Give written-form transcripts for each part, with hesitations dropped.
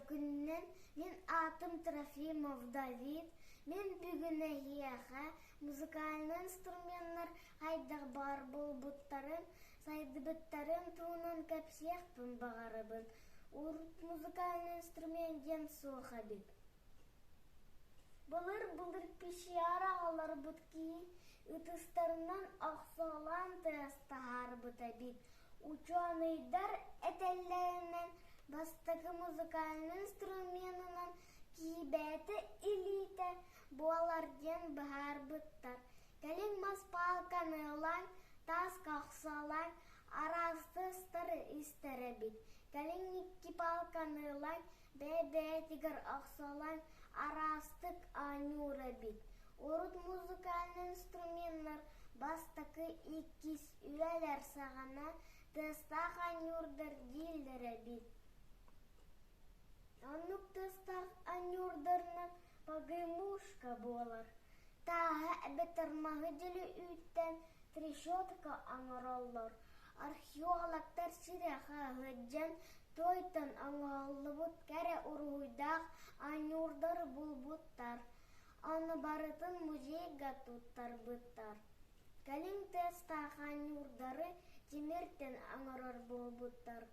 күннен мен атым Трофимов Давид. Мен бүгін әйеға музыкальный инструменттер қайдақ бар болбуттарын, сайдыбыттарын туынан кәпсияқпын бағарыбын. Урут музыкальный инструменттен соға бит. Бұлыр пешиара алар бұтки, ұтыстарынан ақсалан тастағар бұта бит. Ученыйдар әтәлләрінен бастықы музыкальный инструментынан кибәті илите буаларден бұхар бұттар. Кәлін маспалканы олан, тас қақсалан, арастыстыр істері бит. Кәлін икки палканы олан, бәбәтігір ақсалан, арастық анюра бит. Урут музыкальный инструменттер бастықы иккис үйәлер сағана тыстақ анюрдыр дилдері бит. Анук тыстақ анюрдырны погымушка болар. Тағы әбітірмағы ділі үйттен трешетка аңыралар. Археологтар сиряға ғыджан тойтын аңғалды бұт кәрі ұруйдақ анюрдар бұлбуттар. Аны барытын музейға туттар бұттар. Кәлін тыстақ анюрдары теміртен аңырар бұлбуттар.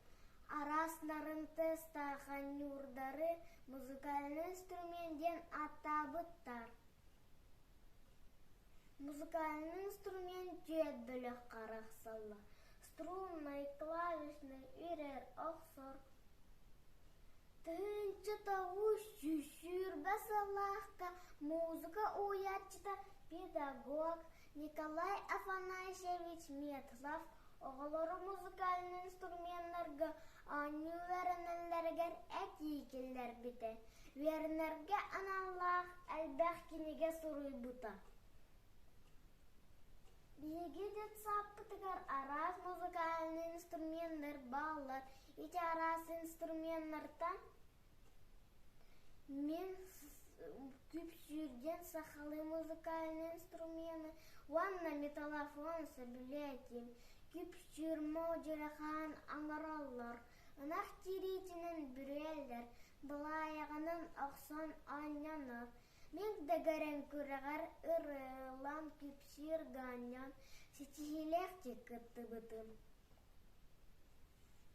Арасларын тыстақ анюрдары музыкальный инструменттен атабыттар. Музыкальный инструмент жүйет бөлік қарақсалы. Струнный, клавишный, үрер, оқсор. Тынчы тауыш жүшір басалаққа музыка уятчыта педагог Николай Афанасьевич Метлов оғылары музыкальный инструменттерге аню веренеллергер әтейкелер біте. Веренерге аналлах әлбәқ кенеге сұруй бұта. Биеге дет саппытығар арас музыкальный инструменттер балар. Ити арас инструменттертан мен күпсүрден сақалы музыкальный инструменты. Ванна металлофон сөбілетім. Күпсүр моджирахан аңыралар. Анақ тиретінен бүрелдер. Бұлаяғының ақсан анянар. Мен дәгәрен көріғар ұрылан күпсүр ғанyan. Сетихелек кітті бұтым.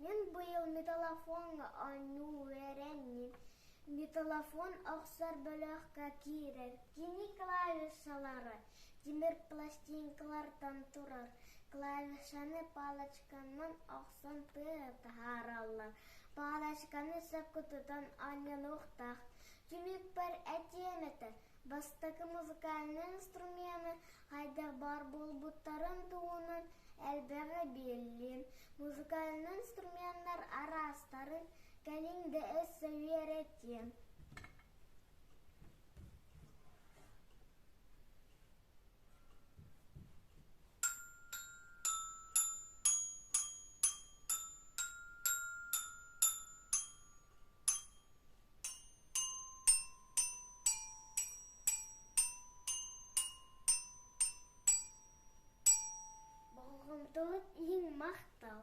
Мен бұйыл металлофонға ану вереннім. Металлофон ақсар бөліққа кейрер. Кені клавишалары темір пластинкалардан тұрар. Клавишаны палачканнан ақсан тұтағаралар. Палачканы сәкутыдан анен ұқтақ. Түмік бір әтеметі. Бастықы музыкальный инструменты қайда бар болбуттарын туынан әлбәғі беллен. Музыкальный инструменттер арастарын кәліңді өссі вереттен. Болғымдылық ең мақтал.